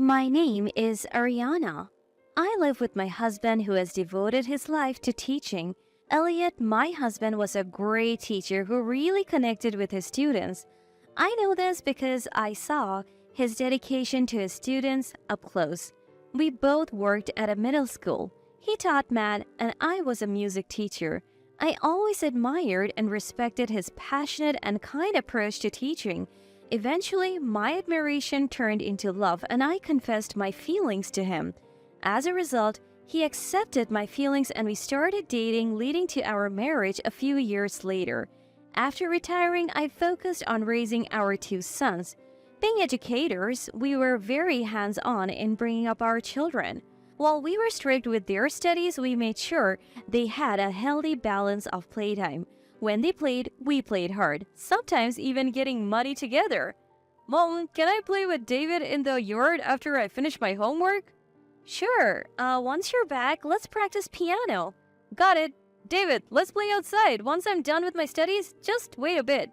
My name is Ariana. I live with my husband who has devoted his life to teaching. Elliot, my husband, was a great teacher who really connected with his students. I know this because I saw his dedication to his students up close. We both worked at a middle school. He taught math and I was a music teacher. I always admired and respected his passionate and kind approach to teaching. Eventually, my admiration turned into love and I confessed my feelings to him. As a result, he accepted my feelings and we started dating, leading to our marriage a few years later. After retiring, I focused on raising our two sons. Being educators, we were very hands-on in bringing up our children. While we were strict with their studies, we made sure they had a healthy balance of playtime. When they played, we played hard, sometimes even getting muddy together. Mom, can I play with David in the yard after I finish my homework? Sure, once you're back, let's practice piano. Got it. David, let's play outside. Once I'm done with my studies, just wait a bit.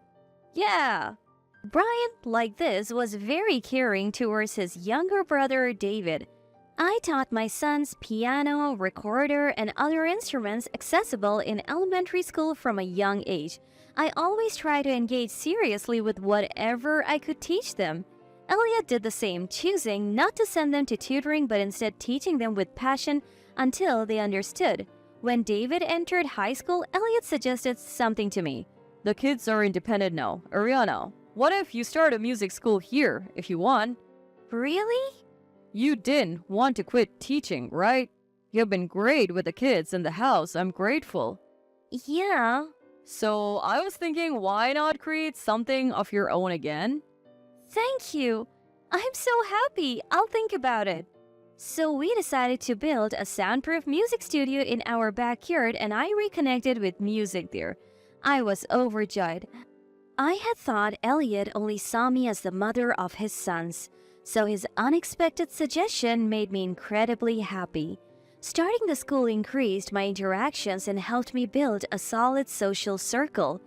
Yeah. Brian, like this, was very caring towards his younger brother, David. I taught my sons piano, recorder, and other instruments accessible in elementary school from a young age. I always try to engage seriously with whatever I could teach them. Elliot did the same, choosing not to send them to tutoring but instead teaching them with passion until they understood. When David entered high school, Elliot suggested something to me. The kids are independent now. Ariana, what if you start a music school here, if you want? Really? You didn't want to quit teaching, right? You've been great with the kids in the house. I'm grateful. Yeah. So I was thinking, why not create something of your own again? Thank you. I'm so happy. I'll think about it. So we decided to build a soundproof music studio in our backyard and I reconnected with music there. I was overjoyed. I had thought Elliot only saw me as the mother of his sons, so his unexpected suggestion made me incredibly happy. Starting the school increased my interactions and helped me build a solid social circle.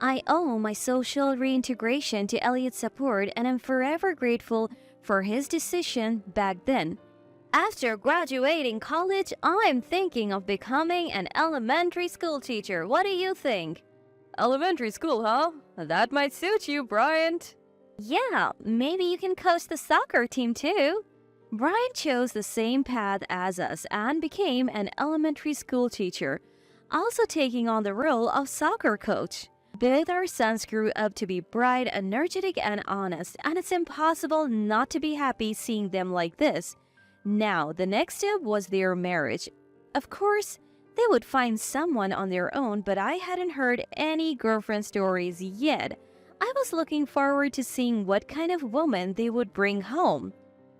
I owe my social reintegration to Elliot's support and am forever grateful for his decision back then. After graduating college, I'm thinking of becoming an elementary school teacher. What do you think? Elementary school, huh? That might suit you, Bryant. Yeah, maybe you can coach the soccer team too. Brian chose the same path as us and became an elementary school teacher, also taking on the role of soccer coach. Both our sons grew up to be bright, energetic, and honest, and it's impossible not to be happy seeing them like this. Now, the next step was their marriage. Of course, they would find someone on their own, but I hadn't heard any girlfriend stories yet. I was looking forward to seeing what kind of woman they would bring home.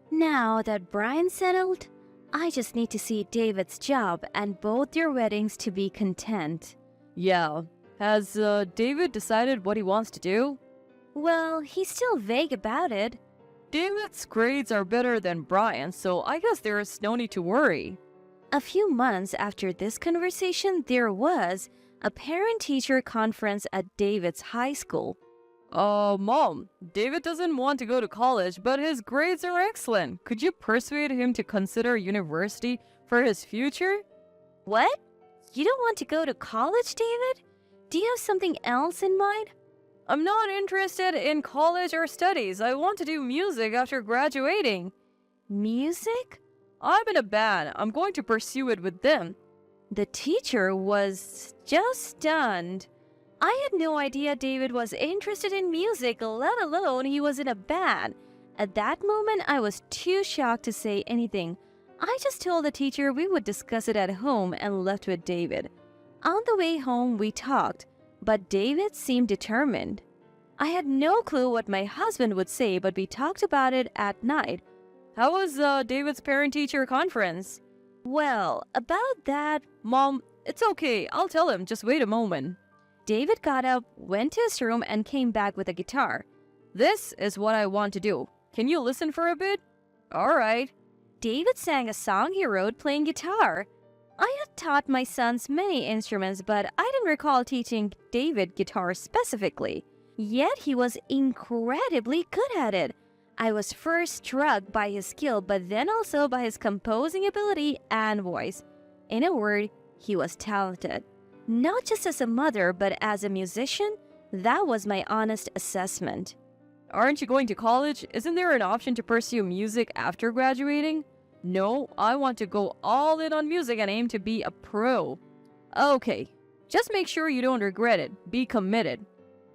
Now that Brian's settled, I just need to see David's job and both their weddings to be content. Yeah. Has David decided what he wants to do? Well, he's still vague about it. David's grades are better than Brian's, so I guess there's no need to worry. A few months after this conversation, there was a parent-teacher conference at David's high school. Mom, David doesn't want to go to college, but his grades are excellent. Could you persuade him to consider university for his future? What? You don't want to go to college, David? Do you have something else in mind? I'm not interested in college or studies. I want to do music after graduating. Music? I'm in a band. I'm going to pursue it with them. The teacher was just stunned. I had no idea David was interested in music, let alone he was in a band. At that moment, I was too shocked to say anything. I just told the teacher we would discuss it at home and left with David. On the way home, we talked, but David seemed determined. I had no clue what my husband would say, but we talked about it at night. How was David's parent-teacher conference? Well, about that, Mom, it's okay. I'll tell him. Just wait a moment. David got up, went to his room, and came back with a guitar. This is what I want to do. Can you listen for a bit? All right. David sang a song he wrote playing guitar. I had taught my sons many instruments, but I didn't recall teaching David guitar specifically. Yet he was incredibly good at it. I was first struck by his skill, but then also by his composing ability and voice. In a word, he was talented. Not just as a mother, but as a musician, that was my honest assessment. Aren't you going to college? Isn't there an option to pursue music after graduating? No, I want to go all in on music and aim to be a pro. Okay, just make sure you don't regret it. Be committed.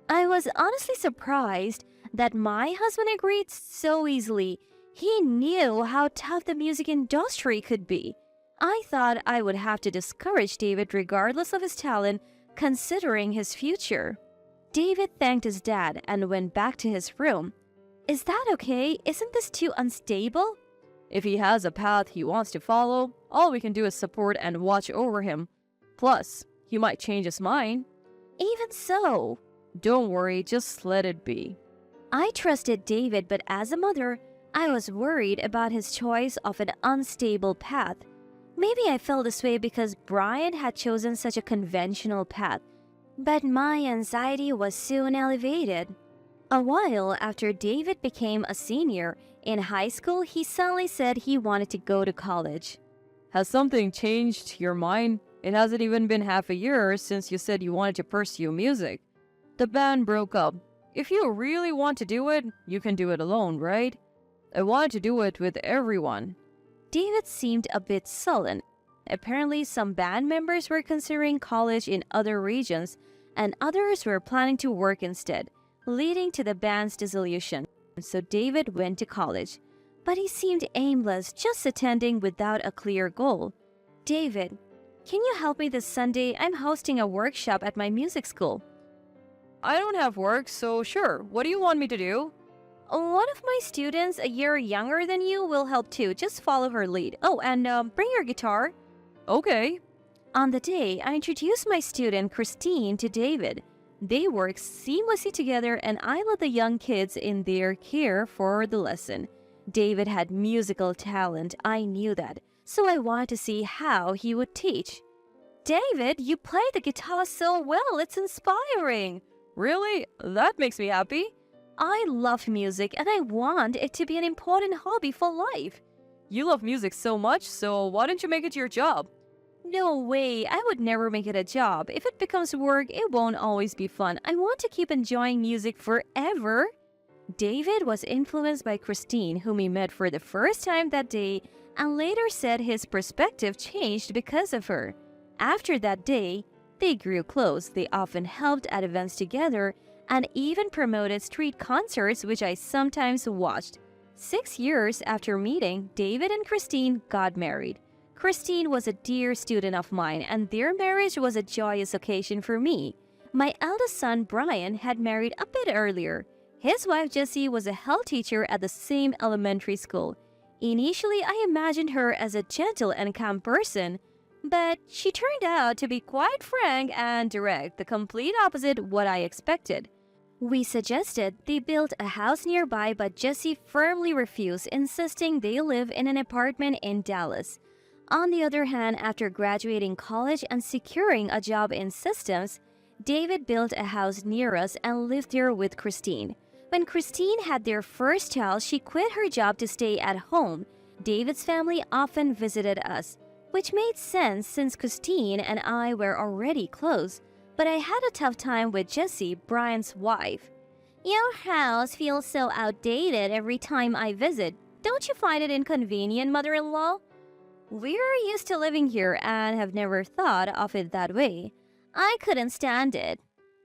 I was honestly surprised that my husband agreed so easily. He knew how tough the music industry could be. I thought I would have to discourage David regardless of his talent, considering his future. David thanked his dad and went back to his room. Is that okay? Isn't this too unstable? If he has a path he wants to follow, all we can do is support and watch over him. Plus, he might change his mind. Even so, don't worry, just let it be. I trusted David, but as a mother, I was worried about his choice of an unstable path. Maybe I felt this way because Brian had chosen such a conventional path, but my anxiety was soon elevated. A while after David became a senior in high school, he suddenly said he wanted to go to college. Has something changed your mind? It hasn't even been half a year since you said you wanted to pursue music. The band broke up. If you really want to do it, you can do it alone, right? I wanted to do it with everyone. David seemed a bit sullen. Apparently, some band members were considering college in other regions, and others were planning to work instead, leading to the band's dissolution. So David went to college. But he seemed aimless, just attending without a clear goal. David, can you help me this Sunday? I'm hosting a workshop at my music school. I don't have work, so sure. What do you want me to do? One of my students, a year younger than you, will help too. Just follow her lead. Oh, and bring your guitar. Okay. On the day, I introduced my student, Christine, to David. They work seamlessly together, and I let the young kids in their care for the lesson. David had musical talent, I knew that, so I wanted to see how he would teach. David, you play the guitar so well, it's inspiring. Really? That makes me happy. I love music, and I want it to be an important hobby for life. You love music so much, so why don't you make it your job? No way, I would never make it a job. If it becomes work, it won't always be fun. I want to keep enjoying music forever. David was influenced by Christine, whom he met for the first time that day, and later said his perspective changed because of her. After that day, they grew close. They often helped at events together and even promoted street concerts, which I sometimes watched. 6 years after meeting, David and Christine got married. Christine was a dear student of mine, and their marriage was a joyous occasion for me. My eldest son, Brian, had married a bit earlier. His wife, Jessie, was a health teacher at the same elementary school. Initially, I imagined her as a gentle and calm person, but she turned out to be quite frank and direct, the complete opposite what I expected. We suggested they build a house nearby, but Jessie firmly refused, insisting they live in an apartment in Dallas. On the other hand, after graduating college and securing a job in systems, David built a house near us and lived there with Christine. When Christine had their first child, she quit her job to stay at home. David's family often visited us, which made sense since Christine and I were already close. But I had a tough time with Jessie, Brian's wife. Your house feels so outdated every time I visit. Don't you find it inconvenient, mother-in-law? We're used to living here and have never thought of it that way. I couldn't stand it.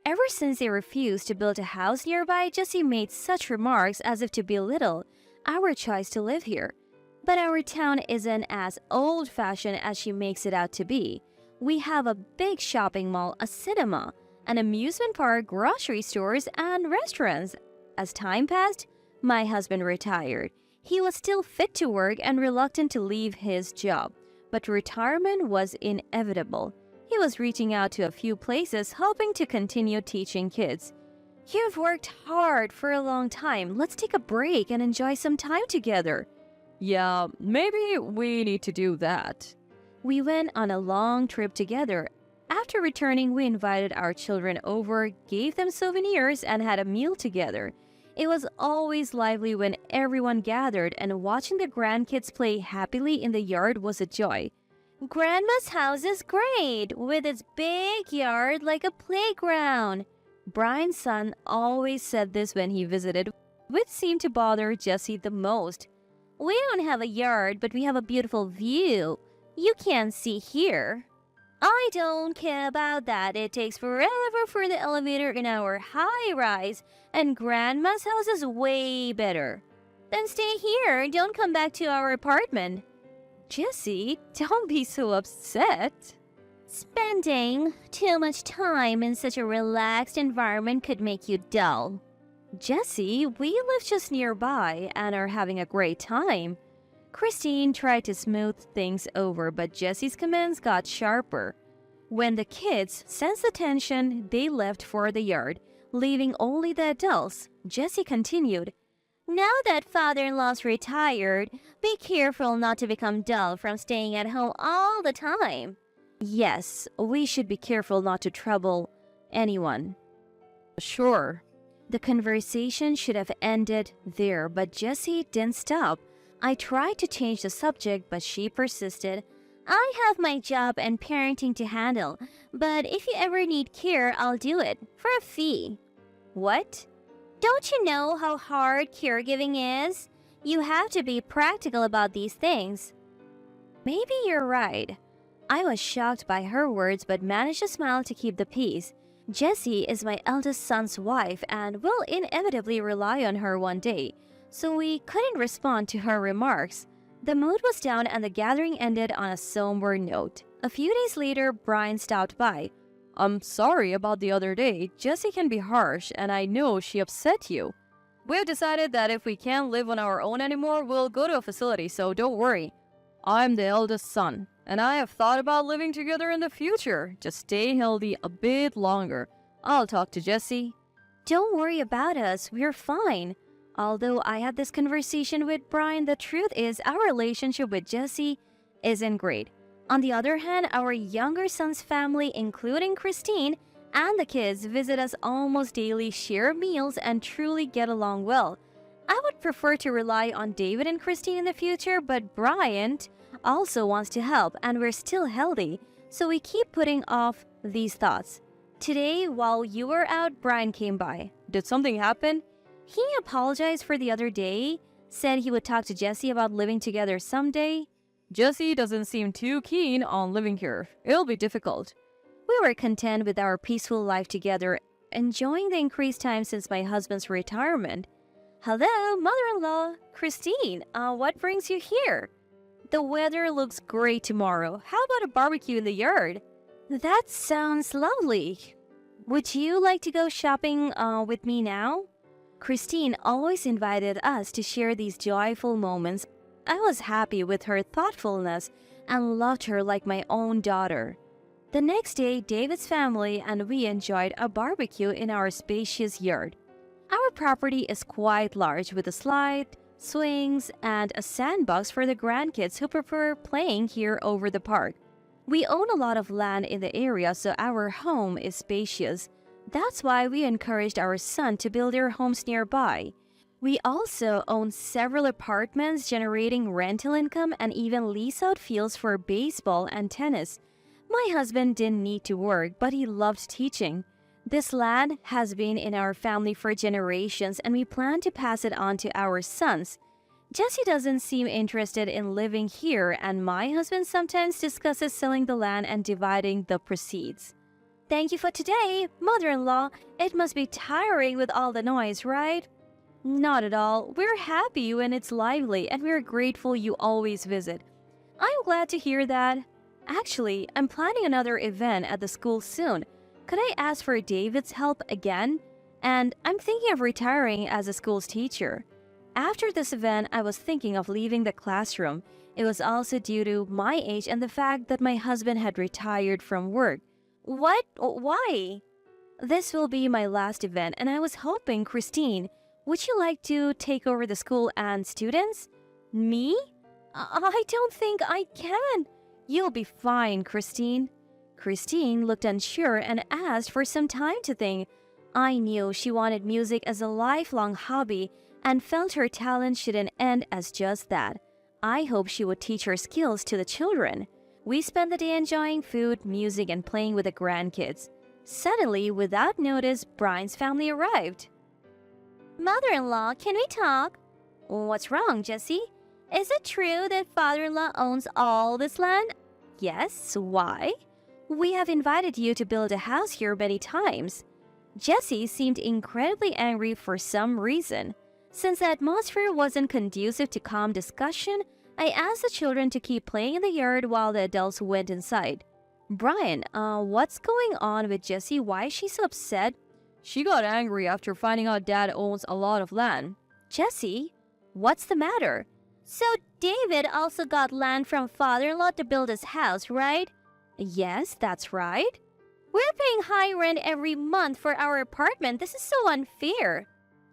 Ever since they refused to build a house nearby, Jessie made such remarks as if to belittle our choice to live here. But our town isn't as old-fashioned as she makes it out to be. We have a big shopping mall, a cinema, an amusement park, grocery stores, and restaurants. As time passed, my husband retired. He was still fit to work and reluctant to leave his job, but retirement was inevitable. He was reaching out to a few places, hoping to continue teaching kids. You've worked hard for a long time. Let's take a break and enjoy some time together. Yeah, maybe we need to do that. We went on a long trip together. After returning, we invited our children over, gave them souvenirs, and had a meal together. It was always lively when everyone gathered, and watching the grandkids play happily in the yard was a joy. Grandma's house is great, with its big yard like a playground. Brian's son always said this when he visited, which seemed to bother Jesse the most. We don't have a yard, but we have a beautiful view. You can't see here. I don't care about that. It takes forever for the elevator in our high rise, and Grandma's house is way better. Then stay here. Don't come back to our apartment. Jesse, don't be so upset. Spending too much time in such a relaxed environment could make you dull. Jesse, we live just nearby and are having a great time. Christine tried to smooth things over, but Jesse's commands got sharper. When the kids sensed the tension, they left for the yard, leaving only the adults. Jesse continued, "Now that father-in-law's retired, be careful not to become dull from staying at home all the time." Yes, we should be careful not to trouble anyone. Sure. The conversation should have ended there, but Jessie didn't stop. I tried to change the subject, but she persisted. "I have my job and parenting to handle, but if you ever need care, I'll do it, for a fee." What? Don't you know how hard caregiving is? You have to be practical about these things. Maybe you're right. I was shocked by her words, but managed to smile to keep the peace. Jessie is my eldest son's wife and will inevitably rely on her one day, so we couldn't respond to her remarks. The mood was down and the gathering ended on a somber note. A few days later, Brian stopped by. "I'm sorry about the other day. Jessie can be harsh, and I know she upset you. We've decided that if we can't live on our own anymore, we'll go to a facility, so don't worry. I'm the eldest son, and I have thought about living together in the future. Just stay healthy a bit longer. I'll talk to Jessie." Don't worry about us, we're fine. Although I had this conversation with Brian, the truth is our relationship with Jessie isn't great. On the other hand, our younger son's family, including Christine and the kids, visit us almost daily, share meals, and truly get along well. I would prefer to rely on David and Christine in the future, but Brian also wants to help, and we're still healthy, so we keep putting off these thoughts. Today, while you were out, Brian came by. Did something happen? He apologized for the other day, said he would talk to Jessie about living together someday. Jessie doesn't seem too keen on living here. It'll be difficult. We were content with our peaceful life together, enjoying the increased time since my husband's retirement. Hello, mother-in-law. Christine, what brings you here? The weather looks great tomorrow. How about a barbecue in the yard? That sounds lovely. Would you like to go shopping with me now? Christine always invited us to share these joyful moments. I was happy with her thoughtfulness and loved her like my own daughter. The next day, David's family and we enjoyed a barbecue in our spacious yard. Our property is quite large with a slide, swings, and a sandbox for the grandkids who prefer playing here over the park. We own a lot of land in the area, so our home is spacious. That's why we encouraged our son to build their homes nearby. We also own several apartments generating rental income and even lease out fields for baseball and tennis. My husband didn't need to work, but he loved teaching. This land has been in our family for generations, and we plan to pass it on to our sons. Jessie doesn't seem interested in living here, and my husband sometimes discusses selling the land and dividing the proceeds. Thank you for today, mother-in-law. It must be tiring with all the noise, right? Not at all. We're happy when it's lively, and we're grateful you always visit. I'm glad to hear that. Actually, I'm planning another event at the school soon. Could I ask for David's help again? And I'm thinking of retiring as a school's teacher. After this event, I was thinking of leaving the classroom. It was also due to my age and the fact that my husband had retired from work. What? Why? This will be my last event, and I was hoping, Christine, would you like to take over the school and students? Me? I don't think I can. You'll be fine, Christine. Christine looked unsure and asked for some time to think. I knew she wanted music as a lifelong hobby and felt her talent shouldn't end as just that. I hoped she would teach her skills to the children. We spent the day enjoying food, music, and playing with the grandkids. Suddenly, without notice, Brian's family arrived. Mother-in-law, can we talk? What's wrong, Jessie? Is it true that father-in-law owns all this land? Yes, why? We have invited you to build a house here many times. Jessie seemed incredibly angry for some reason. Since the atmosphere wasn't conducive to calm discussion, I asked the children to keep playing in the yard while the adults went inside. Brian, what's going on with Jessie? Why is she so upset? She got angry after finding out Dad owns a lot of land. Jessie, what's the matter? So David also got land from father-in-law to build his house, right? Yes, that's right. We're paying high rent every month for our apartment. This is so unfair.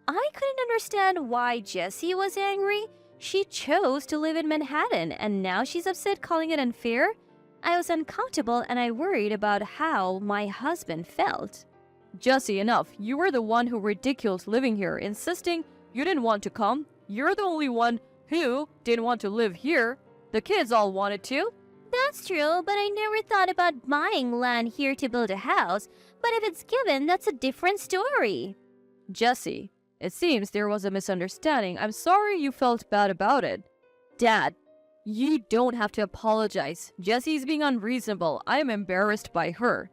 I couldn't understand why Jessie was angry. She chose to live in Manhattan and now she's upset, calling it unfair. I was uncomfortable and I worried about how my husband felt. Jessie, enough. You were the one who ridiculed living here, insisting you didn't want to come. You're the only one who didn't want to live here. The kids all wanted to. That's true, but I never thought about buying land here to build a house. But if it's given, that's a different story. Jessie, it seems there was a misunderstanding. I'm sorry you felt bad about it. Dad, you don't have to apologize. Jessie's being unreasonable. I am embarrassed by her.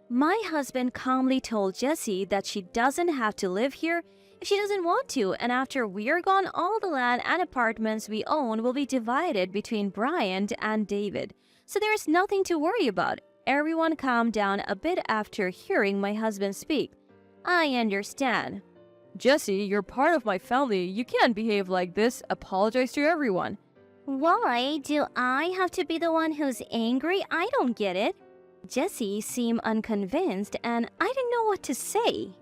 My husband calmly told Jessie that she doesn't have to live here if she doesn't want to, and after we're gone, all the land and apartments we own will be divided between Brian and David. So there's nothing to worry about. Everyone calmed down a bit after hearing my husband speak. I understand. Jessie, you're part of my family. You can't behave like this. Apologize to everyone. Why do I have to be the one who's angry? I don't get it. Jessie seemed unconvinced and I didn't know what to say.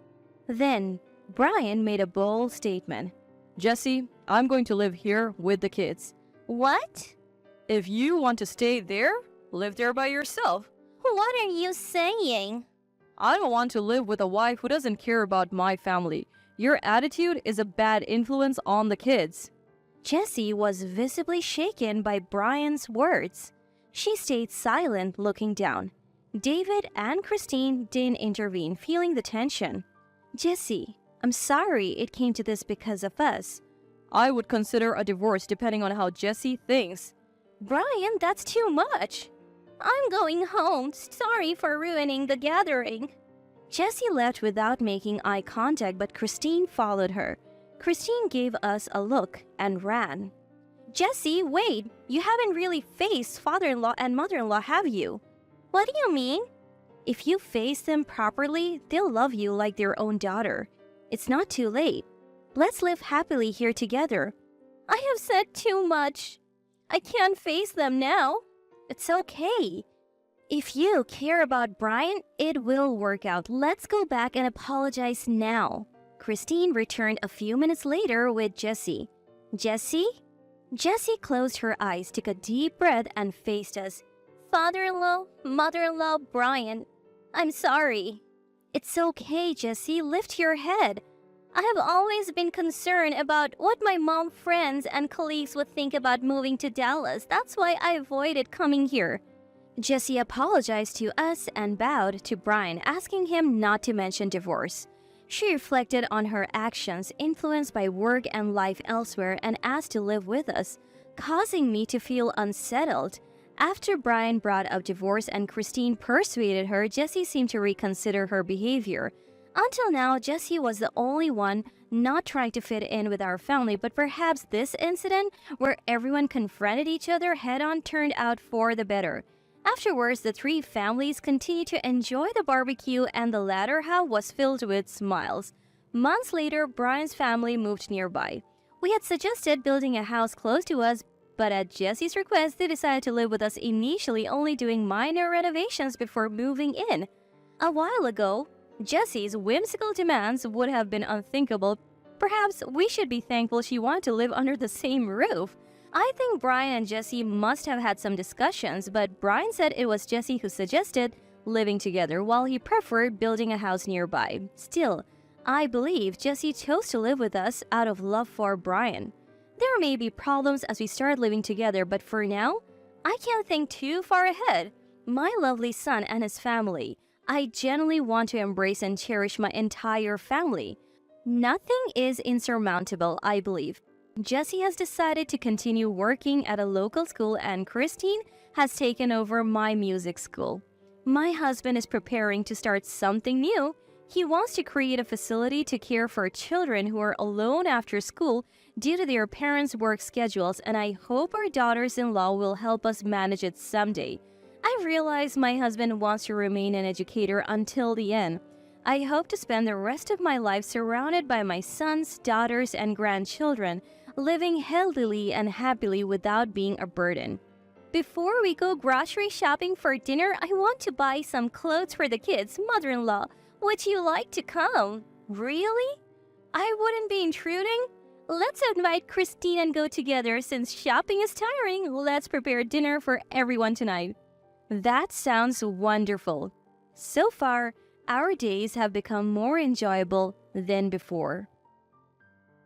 Then Brian made a bold statement. Jessie, I'm going to live here with the kids. What? If you want to stay there, live there by yourself. What are you saying? I don't want to live with a wife who doesn't care about my family. Your attitude is a bad influence on the kids. Jessie was visibly shaken by Brian's words. She stayed silent, looking down. David and Christine didn't intervene, feeling the tension. Jessie, I'm sorry it came to this because of us. I would consider a divorce depending on how Jessie thinks. Brian, that's too much. I'm going home. Sorry for ruining the gathering. Jessie left without making eye contact, but Christine followed her. Christine gave us a look and ran. Jessie, wait. You haven't really faced father-in-law and mother-in-law, have you? What do you mean? If you face them properly, they'll love you like their own daughter. It's not too late. Let's live happily here together. I have said too much. I can't face them now. It's okay. If you care about Brian, it will work out. Let's go back and apologize now. Christine returned a few minutes later with Jessie. Jessie? Jessie closed her eyes, took a deep breath, and faced us. Father-in-law, mother-in-law, Brian, I'm sorry. It's okay, Jessie. Lift your head. I have always been concerned about what my mom friends and colleagues would think about moving to Dallas. That's why I avoided coming here. Jessie apologized to us and bowed to Brian, asking him not to mention divorce. She reflected on her actions, influenced by work and life elsewhere, and asked to live with us, causing me to feel unsettled. After Brian brought up divorce and Christine persuaded her, Jessie seemed to reconsider her behavior. Until now, Jessie was the only one not trying to fit in with our family, but perhaps this incident, where everyone confronted each other head-on, turned out for the better. Afterwards, the three families continued to enjoy the barbecue and the latter half was filled with smiles. Months later, Brian's family moved nearby. We had suggested building a house close to us, but at Jessie's request, they decided to live with us initially, only doing minor renovations before moving in. A while ago, Jessie's whimsical demands would have been unthinkable. Perhaps we should be thankful she wanted to live under the same roof. I think Brian and Jessie must have had some discussions, but Brian said it was Jessie who suggested living together while he preferred building a house nearby. Still, I believe Jesse chose to live with us out of love for Brian. There may be problems as we start living together, but for now, I can't think too far ahead. My lovely son and his family. I genuinely want to embrace and cherish my entire family. Nothing is insurmountable, I believe. Jesse has decided to continue working at a local school, and Christine has taken over my music school. My husband is preparing to start something new. He wants to create a facility to care for children who are alone after school due to their parents' work schedules, and I hope our daughters-in-law will help us manage it someday. I realize my husband wants to remain an educator until the end. I hope to spend the rest of my life surrounded by my sons, daughters, and grandchildren, living healthily and happily without being a burden. Before we go grocery shopping for dinner, I want to buy some clothes for the kids, mother-in-law. Would you like to come? Really? I wouldn't be intruding. Let's invite Christine and go together since shopping is tiring. Let's prepare dinner for everyone tonight. That sounds wonderful. So far, our days have become more enjoyable than before.